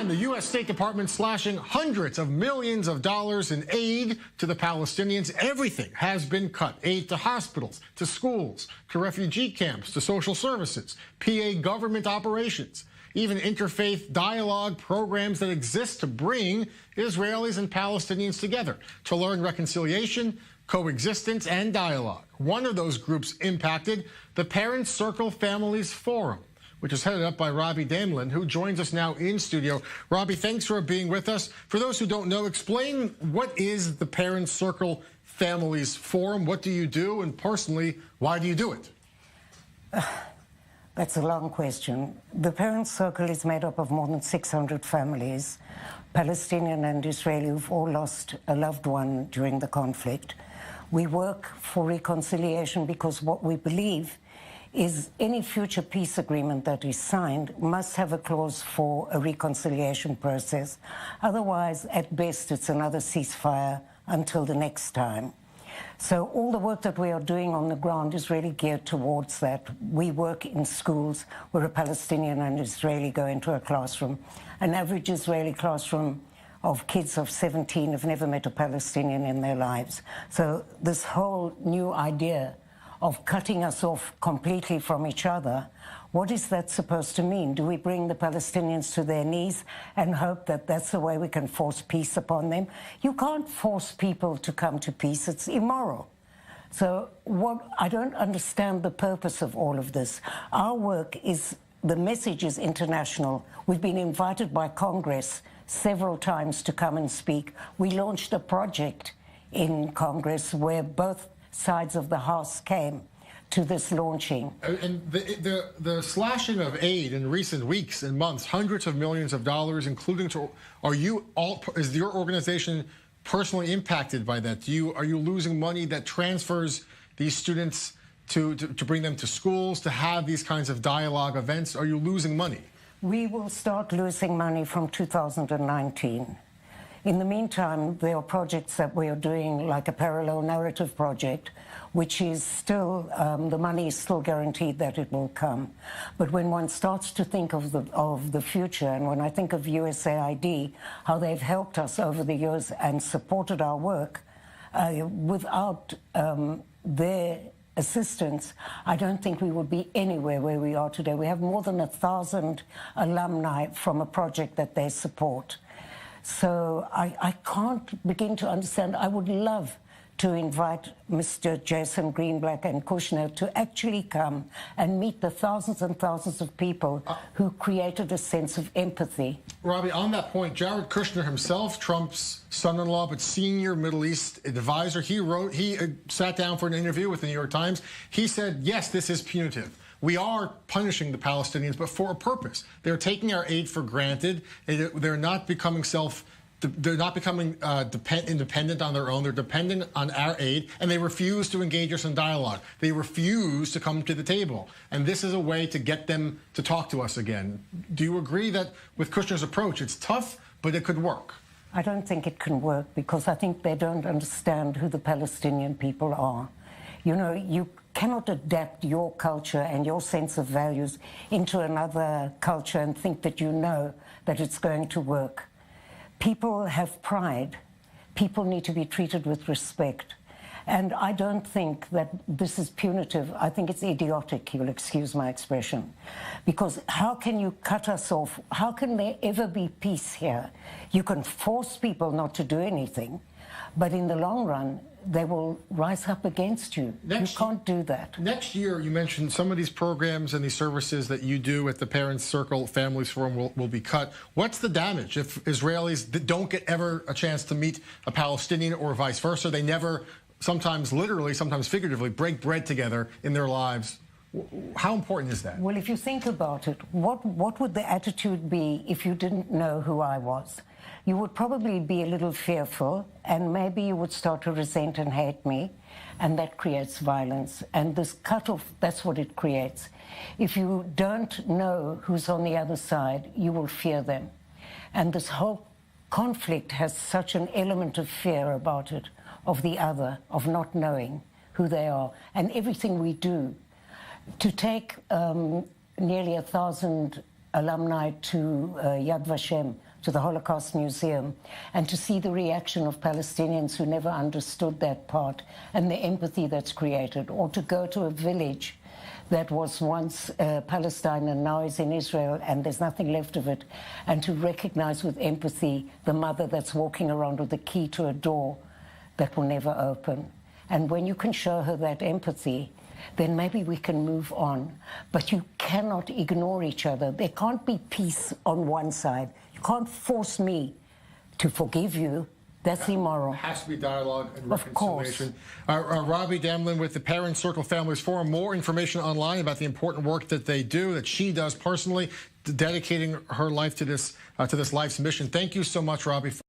And the U.S. State Department slashing hundreds of millions of dollars in aid to the Palestinians. Everything has been cut. Aid to hospitals, to schools, to refugee camps, to social services, PA government operations, even interfaith dialogue programs that exist to bring Israelis and Palestinians together to learn reconciliation, coexistence, and dialogue. One of those groups impacted, the Parents Circle Families Forum, which is headed up by Robi Damelin, who joins us now in studio. Robi, thanks for being with us. For those who don't know, explain what is the Parents Circle Families Forum? What do you do? And personally, why do you do it? That's a long question. The Parents Circle is made up of more than 600 families, Palestinian and Israeli, who've all lost a loved one during the conflict. We work for reconciliation because what we believe is any future peace agreement that is signed must have a clause for a reconciliation process. Otherwise, at best, it's another ceasefire until the next time. So all the work that we are doing on the ground is really geared towards that. We work in schools where a Palestinian and Israeli go into a classroom. An average Israeli classroom of kids of 17 have never met a Palestinian in their lives. So this whole new idea of cutting us off completely from each other, what is that supposed to mean? Do we bring the Palestinians to their knees and hope that that's the way we can force peace upon them? You can't force people to come to peace. It's immoral. So I don't understand the purpose of all of this. Our work is, the message is international. We've been invited by Congress several times to come and speak. We launched a project in Congress where both sides of the House came to this launching. And the slashing of aid in recent weeks and months, hundreds of millions of dollars, including to, is your organization personally impacted by that? Are you losing money that transfers these students to bring them to schools, to have these kinds of dialogue events? Are you losing money? We will start losing money from 2019. In the meantime, there are projects that we are doing, like a parallel narrative project, which is still, the money is still guaranteed that it will come. But when one starts to think of the future, and when I think of USAID, how they've helped us over the years and supported our work, without their assistance, I don't think we would be anywhere where we are today. We have more than 1,000 alumni from a project that they support. So I can't begin to understand. I would love to invite Mr. Jason Greenblatt and Kushner to actually come and meet the thousands and thousands of people who created a sense of empathy. Robi, on that point, Jared Kushner himself, Trump's son-in-law but senior Middle East advisor, he sat down for an interview with the New York Times. He said, yes, this is punitive. We are punishing the Palestinians, but for a purpose. They're taking our aid for granted. They're not becoming independent on their own. They're dependent on our aid, and they refuse to engage us in dialogue. They refuse to come to the table. And this is a way to get them to talk to us again. Do you agree that with Kushner's approach, it's tough, but it could work? I don't think it can work because I think they don't understand who the Palestinian people are. You know, you cannot adapt your culture and your sense of values into another culture and think that you know that it's going to work. People have pride. People need to be treated with respect. And I don't think that this is punitive. I think it's idiotic, you'll excuse my expression. Because how can you cut us off? How can there ever be peace here? You can force people not to do anything, but in the long run, they will rise up against you. You can't do that. Next year, you mentioned some of these programs and these services that you do at the Parents Circle Families Forum will be cut. What's the damage if Israelis don't get ever a chance to meet a Palestinian or vice versa? They never, sometimes literally, sometimes figuratively, break bread together in their lives. How important is that? Well, if you think about it, what would the attitude be if you didn't know who I was? You would probably be a little fearful, and maybe you would start to resent and hate me, and that creates violence. And this cutoff, that's what it creates. If you don't know who's on the other side, you will fear them. And this whole conflict has such an element of fear about it, of the other, of not knowing who they are. And everything we do, to take nearly 1,000 alumni to Yad Vashem to the Holocaust Museum, and to see the reaction of Palestinians who never understood that part and the empathy that's created, or to go to a village that was once Palestine and now is in Israel and there's nothing left of it, and to recognize with empathy the mother that's walking around with the key to a door that will never open. And when you can show her that empathy, then maybe we can move on. But you cannot ignore each other. There can't be peace on one side. You can't force me to forgive you. That's immoral. There has to be dialogue and Of reconciliation. course. Robi Damelin with the Parent Circle Families Forum. More information online about the important work that they do, that she does personally, dedicating her life to this life's mission. Thank you so much, Robi.